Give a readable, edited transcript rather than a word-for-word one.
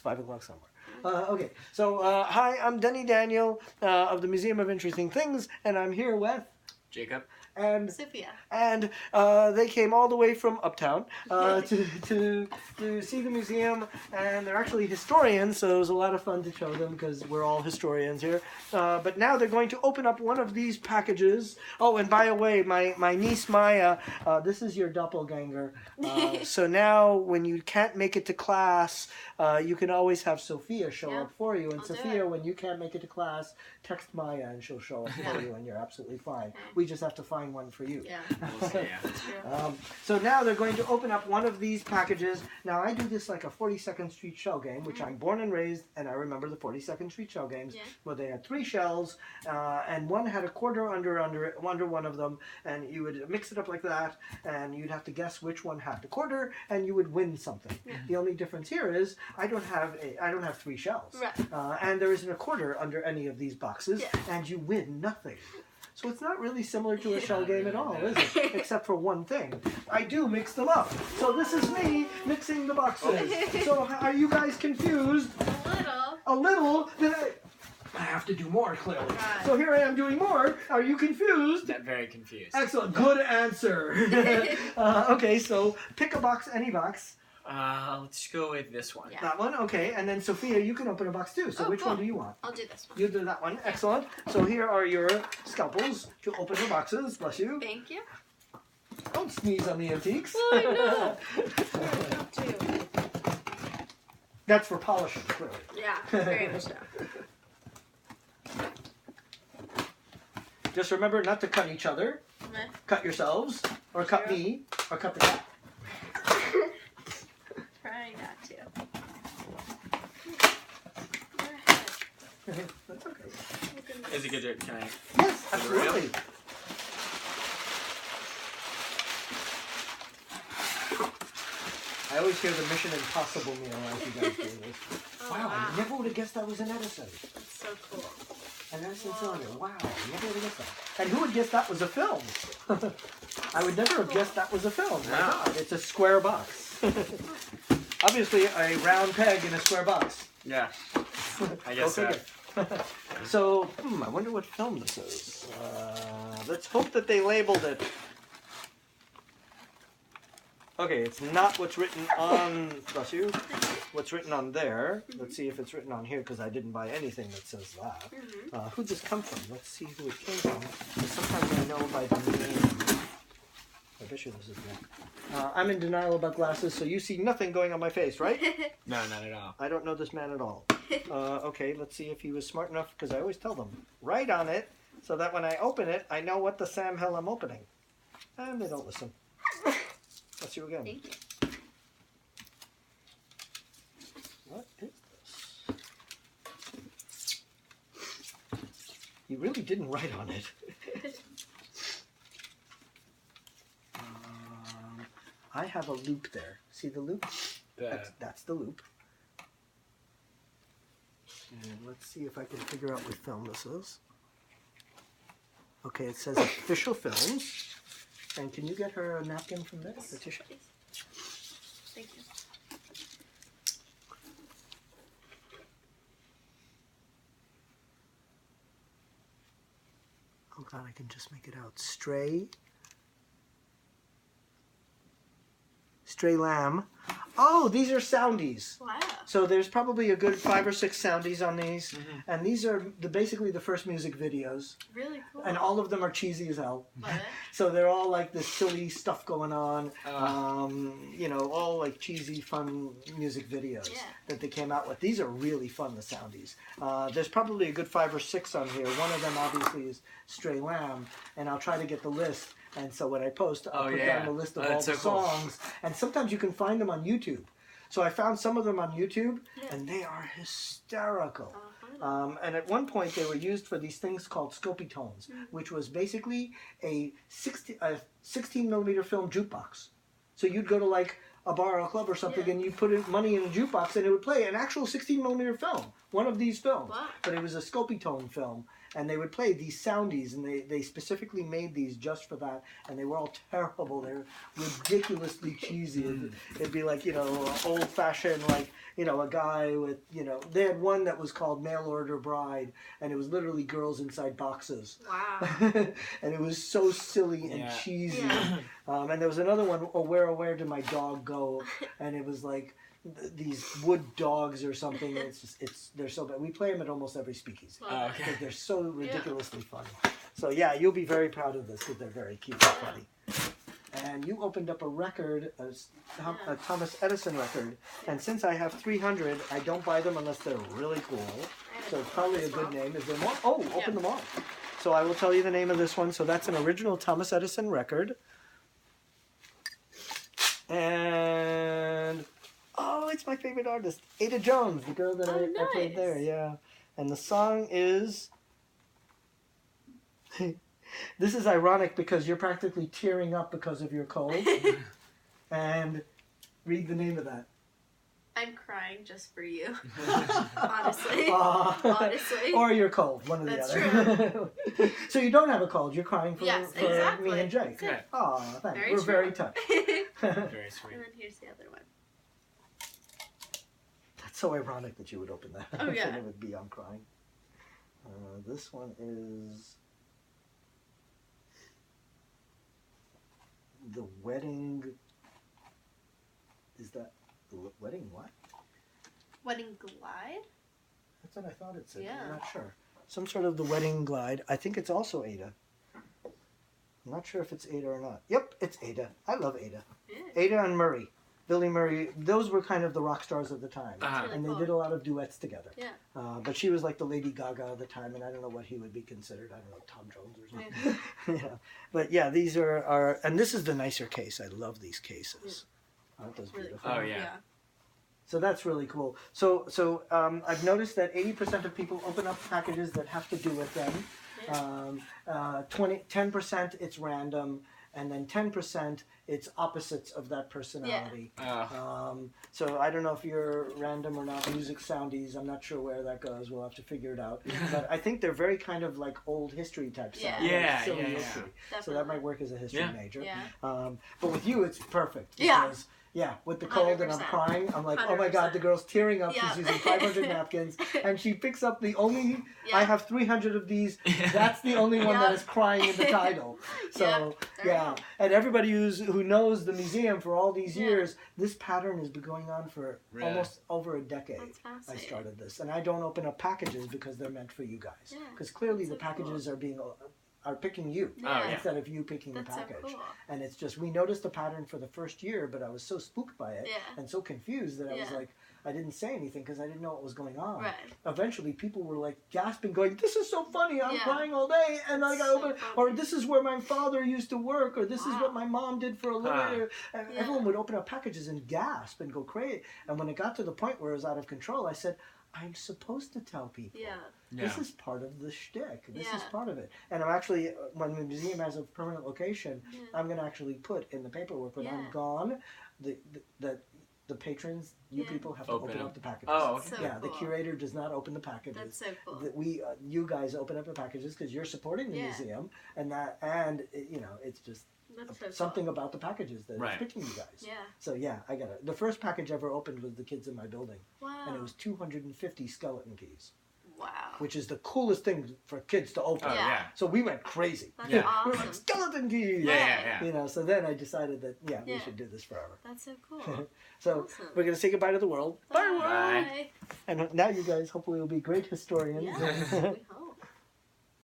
5 o'clock somewhere. Okay, so hi, I'm Denny Daniel of the Museum of Interesting Things, and I'm here with Jacob and Sophia. And they came all the way from uptown to see the museum, and they're actually historians, so it was a lot of fun to show them because we're all historians here. But now they're going to open up one of these packages. Oh, and by the way, my niece Maya, this is your doppelganger. So now when you can't make it to class, you can always have Sophia show up for you. And I'll Sophia, when you can't make it to class, text Maya and she'll show up for you, and you're absolutely fine. Okay. We just have to find one for you. Yeah. We'll see, yeah. That's true. So now they're going to open up one of these packages. Now I do this like a 42nd Street shell game, which I'm born and raised, and I remember the 42nd Street shell games, where they had 3 shells, and one had a quarter under one of them, and you would mix it up like that, and you'd have to guess which one had the quarter, and you would win something. The only difference here is I don't have 3 shells, and there isn't a quarter under any of these boxes, and you win nothing. So it's not really similar to a shell game at all, is it? Except for one thing. I do mix them up. So this is me mixing the boxes. So are you guys confused? A little. A little? Then I have to do more, clearly. So here I am doing more. Are you confused? I'm very confused. Excellent. Good answer. Okay, so pick a box, any box. Let's go with this one. Yeah. That one? Okay. And then, Sophia, you can open a box too. So which one do you want? I'll do this one. You do that one. Excellent. So here are your scalpels to open the boxes. Bless you. Thank you. Don't sneeze on the antiques. Oh, I know. Too. That's for polishing, clearly. Yeah, very much so. Just remember not to cut each other. Okay. Cut yourselves. Or cut me. Or cut the cat. Trying not to. That's okay. Is it good to, can I? Yes, absolutely. I always hear the Mission Impossible meal as you guys do this. Wow, I never would have guessed that was an Edison. That's so cool. An Edison cylinder. Wow, I never would have guessed that. And who would guess that was a film? I would never have guessed that was a film. My God, it's a square box. Obviously, a round peg in a square box. Yeah. I guess so. So, I wonder what film this is. Let's hope that they labeled it. Okay, it's not what's written on, bless you, what's written on there. Let's see if it's written on here, because I didn't buy anything that says that. Who'd this come from? Let's see who it came from. Sometimes I know by the name. I bet you this is Nick. I'm in denial about glasses, so you see nothing going on my face, right? No, not at all. I don't know this man at all. Okay, let's see if he was smart enough, because I always tell them, write on it, so that when I open it, I know what the Sam hell I'm opening. And they don't listen. Let's see you again. Thank you. What is this? You really didn't write on it. I have a loop there. See the loop? That's the loop. And let's see if I can figure out what film this is. Okay, it says official films. And can you get her a napkin from there, the tissue? Thank you. Oh God, I can just make it out. Stray lamb. Oh, these are Soundies. Wow. So there's probably a good 5 or 6 Soundies on these, and these are basically the first music videos. Really cool. And all of them are cheesy as hell. Love it. So they're all like this silly stuff going on, you know, all like cheesy, fun music videos that they came out with. These are really fun, the Soundies. There's probably a good 5 or 6 on here. One of them obviously is Stray Lamb, and I'll try to get the list. And so when I post, I'll put down the list of all the songs. And sometimes you can find them on YouTube. So I found some of them on YouTube, and they are hysterical. And at one point, they were used for these things called Scopitones, which was basically a 16 millimeter film jukebox. So you'd go to like a bar or a club or something, and you put money in a jukebox, and it would play an actual 16 millimeter film, one of these films. But it was a Scopitone film. and they would play these Soundies, and they specifically made these just for that, and they were all terrible. They were ridiculously cheesy. It'd be like, old-fashioned, like, a guy with, they had one that was called Mail Order Bride, and it was literally girls inside boxes. Wow. And it was so silly and cheesy. Yeah. And there was another one, Where Did My Dog Go? And it was like these wood dogs or something. They're so bad. We play them at almost every speakeasy. Oh, okay. Because they're so ridiculously funny. So yeah, you'll be very proud of this because they're very cute and funny. And you opened up a record, a Thomas Edison record, and since I have 300, I don't buy them unless they're really cool. So it's probably a good name. Is there more? Oh, open them all. So I will tell you the name of this one. So that's an original Thomas Edison record. And, it's my favorite artist, Ada Jones, the girl that I played there, yeah. And the song is... This is ironic because you're practically tearing up because of your cold. And read the name of that. I'm crying just for you. Honestly. Honestly. Or you're cold, one or the other. True. So you don't have a cold, you're crying for, exactly. me and Jake. Yeah. Aw, thanks. Very We're true. very touched. Very sweet. And then here's the other one. That's so ironic that you would open that. Oh, yeah. And it would be I'm crying. This one is... The Wedding... Is that... The Wedding what? Wedding Glide? That's what I thought it said. Yeah. I'm not sure. Some sort of The Wedding Glide. I think it's also Ada. I'm not sure if it's Ada or not. Yep, it's Ada. I love Ada. Yeah. Ada and Murray. Billy Murray. Those were kind of the rock stars of the time. Uh-huh. Really And cool. they did a lot of duets together. Yeah. But she was like the Lady Gaga of the time, and I don't know what he would be considered. I don't know, Tom Jones or something. Yeah. But yeah, these are, and this is the nicer case. I love these cases. Aren't those Really beautiful? cool. Oh, yeah. So that's really cool. So I've noticed that 80% of people open up packages that have to do with them. Yeah. 10% it's random, and then 10% it's opposites of that personality. So I don't know if you're random or not. Music Soundies, I'm not sure where that goes. We'll have to figure it out. But I think they're very kind of like old history type Yeah. sounds. Yeah, like silly yeah, yeah. history. So Definitely. that might work as a history major. Yeah. But with you, it's perfect. Yeah. Because, with the cold and I'm 100%. crying, I'm like, oh my God, the girl's tearing up. Yeah. She's using 500 napkins, and she picks up the only. I have 300 of these. That's the only one that is crying in the title. So and everybody who knows the museum for all these years, this pattern has been going on for almost over a decade. That's I fascinating. started this, and I don't open up packages because they're meant for you guys. Because clearly the packages are picking you instead of you picking the package. So cool. And it's just, we noticed the pattern for the first year, but I was so spooked by it and so confused that I was like, I didn't say anything because I didn't know what was going on. Right. Eventually, people were like gasping, going, "This is so funny! I'm crying all day," and That's I got so open, funny. or "This is where my father used to work," or "This is what my mom did for a living." And everyone would open up packages and gasp and go crazy. And when it got to the point where it was out of control, I said, I'm supposed to tell people. This is part of the shtick. This is part of it. And I'm actually, when the museum has a permanent location, I'm going to actually put in the paperwork when I'm gone, the patrons, you people have to open up the packages. Oh, okay. So the cool. curator does not open the packages. That's so cool. You guys open up the packages because you're supporting the museum, it's just That's so something about the packages that is picking you guys. Yeah. So I got it. The first package ever opened was the kids in my building. Wow. And it was 250 skeleton keys. Wow. Which is the coolest thing for kids to open. Oh, yeah. So we went crazy. That's We were awesome. like, skeleton keys! Yeah. So then I decided that, we should do this forever. That's so cool. So Awesome. we're going to say goodbye to the world. Bye, world! Bye. And now you guys hopefully will be great historians. Yes, we